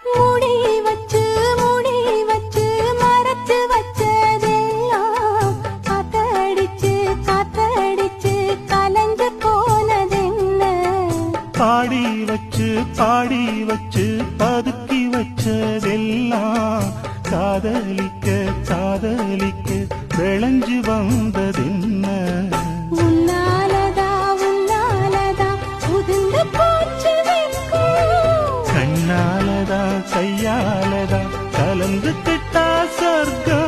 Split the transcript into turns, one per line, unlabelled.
மூடி வச்சு மறைச்சு வச்சதெல்லாம் காத்தடிச்சு கலஞ்சு போனதென்ன?
பாடி வச்சு பதுக்கி வச்சதெல்லாம் காதலிக்க விளைஞ்சு வந்ததென்ன?
உன்னாலதா உதிர்ந்து போச்சு வெட்கம்.
கண்ணாலதா கையாலதா கலந்து கிட்டா சொர்க்கம்.